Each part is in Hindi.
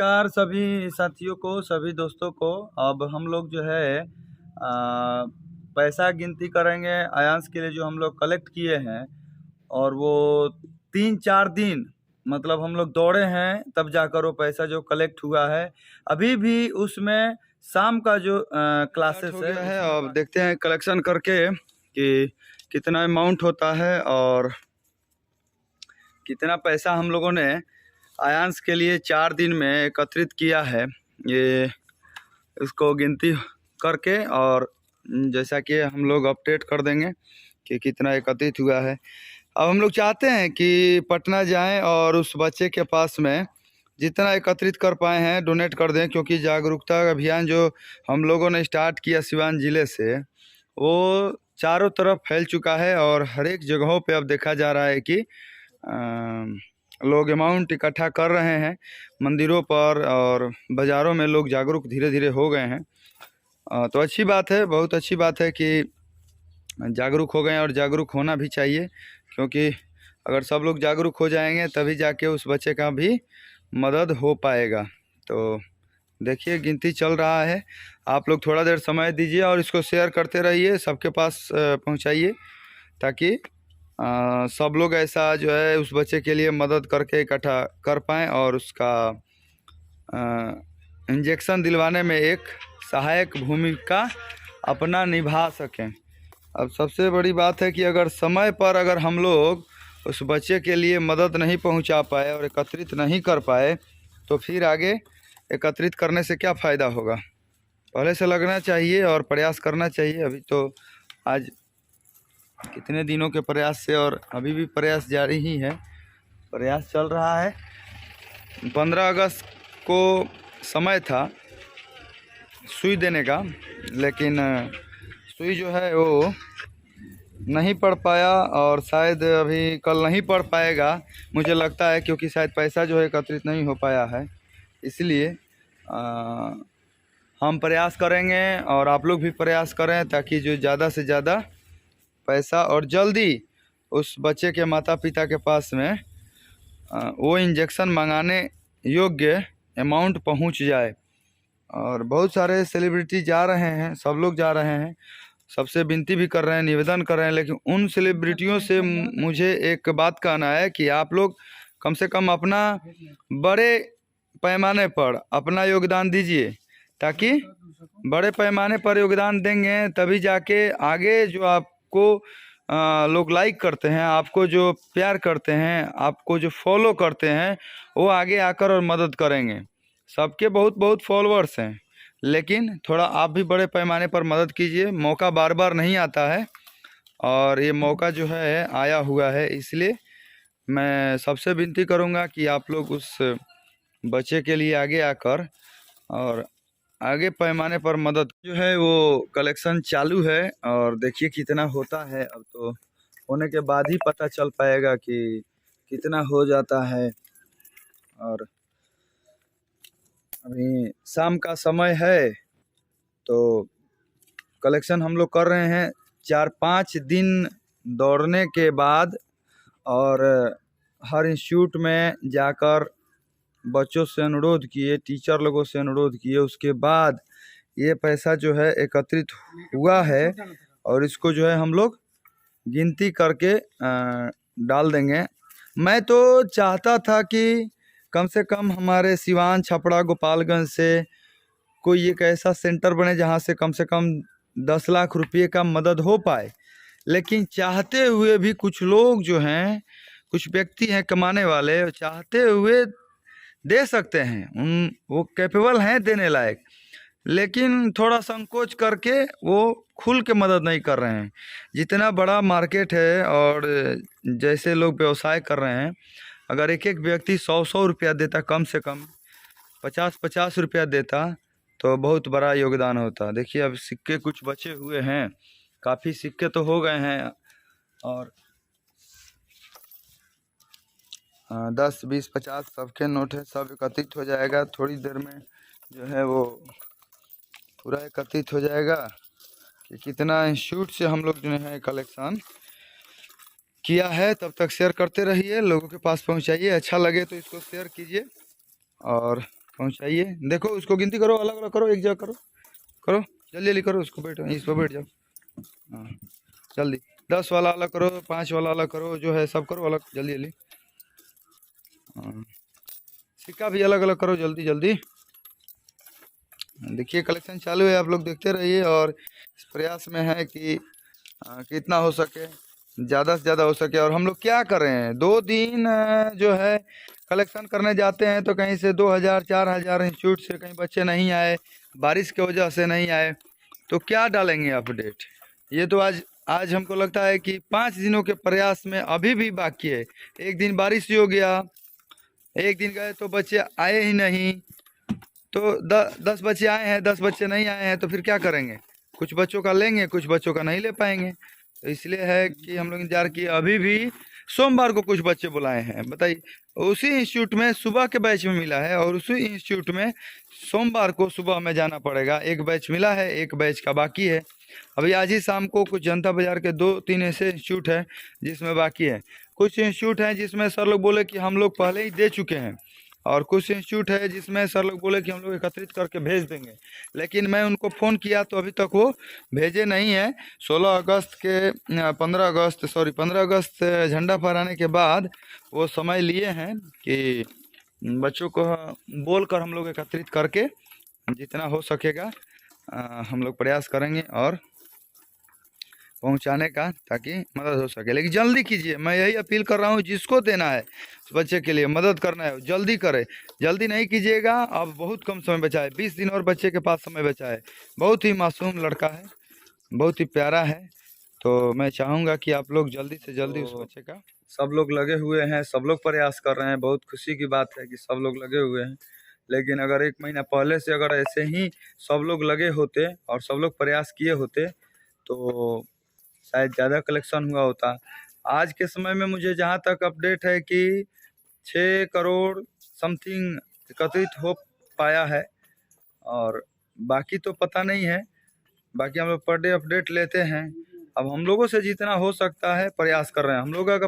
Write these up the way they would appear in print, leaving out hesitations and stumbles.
नमस्कार सभी साथियों को, सभी दोस्तों को। अब हम लोग जो है पैसा गिनती करेंगे आयांश के लिए जो हम लोग कलेक्ट किए हैं। और वो 3-4 दिन मतलब हम लोग दौड़े हैं तब जाकर वो पैसा जो कलेक्ट हुआ है। अभी भी उसमें शाम का जो क्लासेस हो गया है। अब देखते हैं कलेक्शन करके कि कितना अमाउंट होता है और कितना पैसा हम लोगों ने आयांश के लिए 4 दिन में एकत्रित किया है। ये इसको गिनती करके और जैसा कि हम लोग अपडेट कर देंगे कि कितना एकत्रित हुआ है। अब हम लोग चाहते हैं कि पटना जाएं और उस बच्चे के पास में जितना एकत्रित कर पाए हैं डोनेट कर दें, क्योंकि जागरूकता अभियान जो हम लोगों ने स्टार्ट किया सिवान ज़िले से वो चारों तरफ फैल चुका है और हर एक जगहों पे अब देखा जा रहा है कि लोग अमाउंट इकट्ठा कर रहे हैं मंदिरों पर और बाज़ारों में। लोग जागरूक धीरे धीरे हो गए हैं, तो अच्छी बात है, बहुत अच्छी बात है कि जागरूक हो गए हैं और जागरूक होना भी चाहिए, क्योंकि अगर सब लोग जागरूक हो जाएंगे तभी जाके उस बच्चे का भी मदद हो पाएगा। तो देखिए गिनती चल रहा है, आप लोग थोड़ा देर समय दीजिए और इसको शेयर करते रहिए, सबके पास पहुंचाइए, ताकि सब लोग ऐसा जो है उस बच्चे के लिए मदद करके इकट्ठा कर पाएँ और उसका इंजेक्शन दिलवाने में एक सहायक भूमिका अपना निभा सकें। अब सबसे बड़ी बात है कि अगर समय पर अगर हम लोग उस बच्चे के लिए मदद नहीं पहुंचा पाए और एकत्रित नहीं कर पाए तो फिर आगे एकत्रित करने से क्या फ़ायदा होगा। पहले से लगना चाहिए और प्रयास करना चाहिए। अभी तो आज कितने दिनों के प्रयास से और अभी भी प्रयास जारी ही है, प्रयास चल रहा है। 15 अगस्त को समय था सुई देने का, लेकिन सुई जो है वो नहीं पड़ पाया और शायद अभी कल नहीं पड़ पाएगा मुझे लगता है, क्योंकि शायद पैसा जो है एकत्रित नहीं हो पाया है। इसलिए हम प्रयास करेंगे और आप लोग भी प्रयास करें ताकि जो ज़्यादा से ज़्यादा पैसा और जल्दी उस बच्चे के माता पिता के पास में वो इंजेक्शन मंगाने योग्य अमाउंट पहुंच जाए। और बहुत सारे सेलिब्रिटी जा रहे हैं, सब लोग जा रहे हैं, सबसे विनती भी कर रहे हैं, निवेदन कर रहे हैं, लेकिन उन सेलिब्रिटियों से मुझे एक बात कहना है कि आप लोग कम से कम अपना बड़े पैमाने पर अपना योगदान दीजिए, ताकि बड़े पैमाने पर योगदान देंगे तभी जाके आगे जो आपको लोग लाइक करते हैं, आपको जो प्यार करते हैं, आपको जो फॉलो करते हैं, वो आगे आकर और मदद करेंगे। सबके बहुत बहुत फॉलोअर्स हैं, लेकिन थोड़ा आप भी बड़े पैमाने पर मदद कीजिए। मौका बार बार नहीं आता है और ये मौका जो है आया हुआ है, इसलिए मैं सबसे विनती करूंगा कि आप लोग उस बच्चे के लिए आगे आकर और आगे पैमाने पर मदद जो है वो कलेक्शन चालू है। और देखिए कितना होता है, अब तो होने के बाद ही पता चल पाएगा कि कितना हो जाता है। और अभी शाम का समय है तो कलेक्शन हम लोग कर रहे हैं 4-5 दिन दौड़ने के बाद, और हर इंस्टीट्यूट में जाकर बच्चों से अनुरोध किए, टीचर लोगों से अनुरोध किए, उसके बाद ये पैसा जो है एकत्रित हुआ है और इसको जो है हम लोग गिनती करके डाल देंगे। मैं तो चाहता था कि कम से कम हमारे सिवान, छपरा, गोपालगंज से कोई एक ऐसा सेंटर बने जहां से कम 10 लाख रुपये का मदद हो पाए, लेकिन चाहते हुए भी कुछ लोग जो हैं, कुछ व्यक्ति हैं कमाने वाले, चाहते हुए दे सकते हैं, वो कैपेबल हैं देने लायक, लेकिन थोड़ा संकोच करके वो खुल के मदद नहीं कर रहे हैं। जितना बड़ा मार्केट है और जैसे लोग व्यवसाय कर रहे हैं, अगर एक एक व्यक्ति 100-100 रुपया देता, कम से कम 50-50 रुपया देता तो बहुत बड़ा योगदान होता। देखिए अब सिक्के कुछ बचे हुए हैं, काफ़ी सिक्के तो हो गए हैं, और 10, 20, 50 सबके नोट है, सब एकत्रित हो जाएगा। थोड़ी देर में जो है वो पूरा एकत्रित हो जाएगा कि कितना इंस्टीट्यूट से हम लोग जो है कलेक्शन किया है। तब तक शेयर करते रहिए, लोगों के पास पहुंचाइए, अच्छा लगे तो इसको शेयर कीजिए और पहुंचाइए। देखो उसको गिनती करो, अलग अलग करो, एक जगह करो, करो जल्दी जल्दी करो, उसको बैठो, इस पर बैठ जाओ। हाँ जल्दी, 10 वाला अलग करो, 5 वाला अलग करो, जो है सब करो अलग, जल्दी जल्दी। हाँ सिक्का भी अलग अलग करो, जल्दी जल्दी। देखिए कलेक्शन चालू है, आप लोग देखते रहिए, और इस प्रयास में है कि कितना हो सके, ज़्यादा से ज़्यादा हो सके। और हम लोग क्या कर रहे हैं, 2 दिन जो है कलेक्शन करने जाते हैं तो कहीं से 2000 4000 इंस्टीट्यूट से कहीं बच्चे नहीं आए, बारिश की वजह से नहीं आए, तो क्या डालेंगे अपडेट। ये तो आज आज हमको लगता है कि 5 दिनों के प्रयास में अभी भी बाकी है। एक दिन बारिश ही हो गया, एक दिन गए तो बच्चे आए ही नहीं, तो 10 बच्चे आए हैं, 10 बच्चे नहीं आए हैं, तो फिर क्या करेंगे। कुछ बच्चों का लेंगे, कुछ बच्चों का नहीं ले पाएंगे। तो इसलिए है कि हम लोग इंतजार किए। अभी भी सोमवार को कुछ बच्चे बुलाए हैं, बताइए। उसी इंस्टीट्यूट में सुबह के बैच में मिला है, और उसी इंस्टीट्यूट में सोमवार को सुबह में जाना पड़ेगा। एक बैच मिला है, एक बैच का बाकी है। अभी आज ही शाम को कुछ जनता बाजार के 2-3 ऐसे इंस्टीट्यूट है जिसमें बाकी है। कुछ इंस्टीट्यूट हैं जिसमें सर लोग बोले कि हम लोग पहले ही दे चुके हैं, और कुछ इंस्टीट्यूट है जिसमें सर लोग बोले कि हम लोग एकत्रित करके भेज देंगे। लेकिन मैं उनको फ़ोन किया तो अभी तक वो भेजे नहीं है। 16 अगस्त के 15 अगस्त झंडा फहराने के बाद वो समय लिए हैं कि बच्चों को बोल कर हम लोग एकत्रित करके जितना हो सकेगा हम लोग प्रयास करेंगे और पहुंचाने का, ताकि मदद हो सके। लेकिन जल्दी कीजिए, मैं यही अपील कर रहा हूं, जिसको देना है उस बच्चे के लिए मदद करना है जल्दी करे। जल्दी नहीं कीजिएगा, अब बहुत कम समय बचा है, 20 दिन और बच्चे के पास समय बचा है। बहुत ही मासूम लड़का है, बहुत ही प्यारा है, तो मैं चाहूँगा कि आप लोग जल्दी से जल्दी उस बच्चे का। सब लोग लगे हुए हैं, सब लोग प्रयास कर रहे हैं। बहुत खुशी की बात है कि सब लोग लगे हुए हैं। लेकिन अगर 1 महीना पहले से अगर ऐसे ही सब लोग लगे होते और सब लोग प्रयास किए होते तो शायद ज़्यादा कलेक्शन हुआ होता। आज के समय में मुझे जहाँ तक अपडेट है कि 6 करोड़ समथिंग एकत्रित हो पाया है, और बाकी तो पता नहीं है। बाकी हम लोग पर डे अपडेट लेते हैं। अब हम लोगों से जितना हो सकता है प्रयास कर रहे हैं। हम लोगों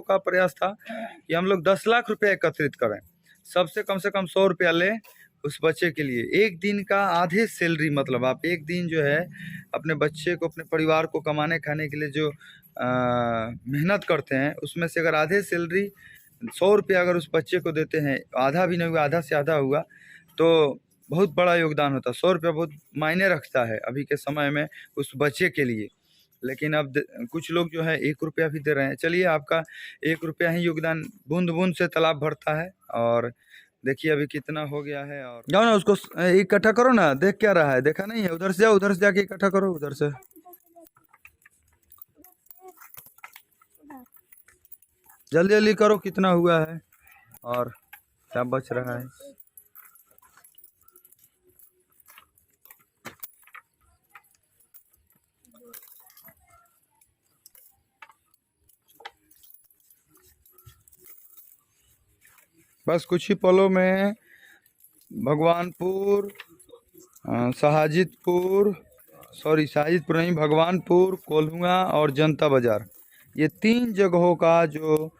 का प्रयास था कि हम लोग 10 लाख रुपया एकत्रित करें, सबसे कम से कम 100 रुपया लें उस बच्चे के लिए। एक दिन का आधे सैलरी, मतलब आप एक दिन जो है अपने बच्चे को, अपने परिवार को कमाने खाने के लिए जो मेहनत करते हैं, उसमें से अगर आधे सैलरी 100 रुपया अगर उस बच्चे को देते हैं, आधा भी नहीं हुआ, आधा से आधा हुआ, तो बहुत बड़ा योगदान होता है। 100 रुपया बहुत मायने रखता है अभी के समय में उस बच्चे के लिए। लेकिन अब कुछ लोग जो है 1 रुपया भी दे रहे हैं। चलिए, आपका 1 रुपया ही योगदान, बूंद बूंद से तालाब भरता है। और देखिए अभी कितना हो गया है। और जाओ ना, उसको इकट्ठा करो ना, देख क्या रहा है, देखा नहीं है, उधर से जाओ, उधर से जाके इकट्ठा करो, उधर से। जल्दी जल्दी करो, कितना हुआ है और क्या बच रहा है। बस कुछ ही पलों में भगवानपुर, शाहजीतपुर नहीं, भगवानपुर, कोल्हुआ और जनता बाज़ार, ये 3 जगहों का जो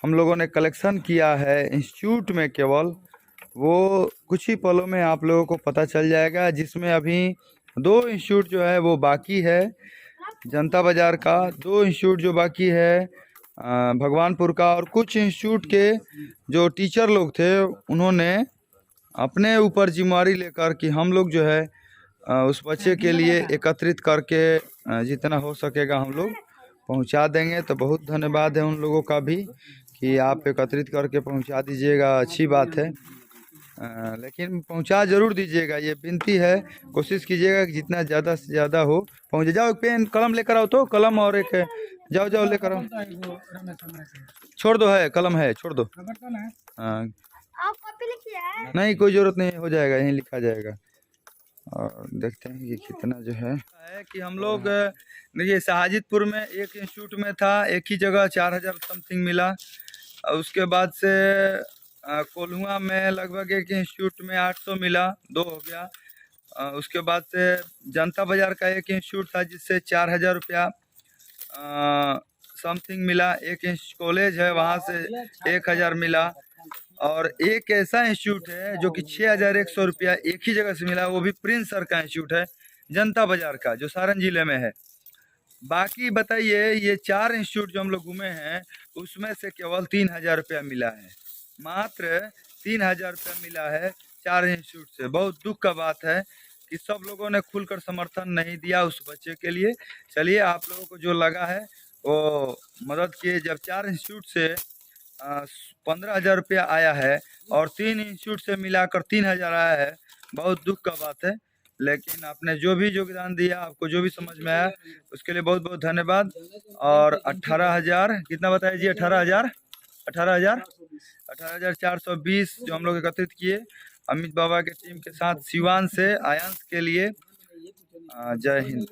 हम लोगों ने कलेक्शन किया है इंस्टीट्यूट में केवल, वो कुछ ही पलों में आप लोगों को पता चल जाएगा। जिसमें अभी 2 इंस्टीट्यूट जो है वो बाकी है, जनता बाज़ार का 2 इंस्टीट्यूट जो बाकी है, भगवानपुर का। और कुछ इंस्टीट्यूट के जो टीचर लोग थे, उन्होंने अपने ऊपर जिम्मेवारी लेकर कि हम लोग जो है उस बच्चे के लिए एकत्रित करके जितना हो सकेगा हम लोग पहुंचा देंगे। तो बहुत धन्यवाद है उन लोगों का भी कि आप एकत्रित करके पहुंचा दीजिएगा, अच्छी बात है। लेकिन पहुंचा ज़रूर दीजिएगा, ये विनती है। कोशिश कीजिएगा कि जितना ज़्यादा से ज़्यादा हो पहुंचे। जाओ, पेन कलम लेकर आओ, तो कलम और एक जाओ लेकर आओ। छोड़ दो, है कलम है, छोड़ दो। हाँ नहीं, कोई ज़रूरत नहीं, हो जाएगा, यहीं लिखा जाएगा। और देखते हैं कि कितना जो है कि हम लोग देखिए, शाहजीतपुर में एक इंस्टीट्यूट में था, एक ही जगह 4000 समथिंग मिला। उसके बाद से कोल्हुआ में लगभग एक इंस्टीट्यूट में 800 मिला, 2 हो गया। उसके बाद से जनता बाज़ार का एक इंस्टीट्यूट था जिससे 4000 रुपया समथिंग मिला। एक कॉलेज है, वहाँ से 1000 मिला। और एक ऐसा इंस्टीट्यूट है जो कि 6,100 रुपया एक ही जगह से मिला, वो भी प्रिंस सर का इंस्टीट्यूट है, जनता बाजार का, जो सारण जिले में है। बाकी बताइए, ये 4 इंस्टीट्यूट जो हम लोग घूमे हैं, उसमें से केवल 3,000 रुपया मिला है, मात्र 3,000 रुपया मिला है 4 इंस्टीट्यूट से। बहुत दुख का बात है कि सब लोगों ने खुलकर समर्थन नहीं दिया उस बच्चे के लिए। चलिए, आप लोगों को जो लगा है वो मदद किए। जब 4 इंस्टीट्यूट से 15,000 रुपया आया है और 3 इंस्टीट्यूट से मिलाकर 3,000 आया है, बहुत दुख का बात है। लेकिन आपने जो भी योगदान दिया, आपको जो भी समझ में आया, उसके लिए बहुत बहुत धन्यवाद। और 18,000 कितना बताया जी? 18,000 18,420 जो हम लोग एकत्रित किए अमित बाबा के टीम के साथ सिवान से आयांश के लिए। जय हिंद।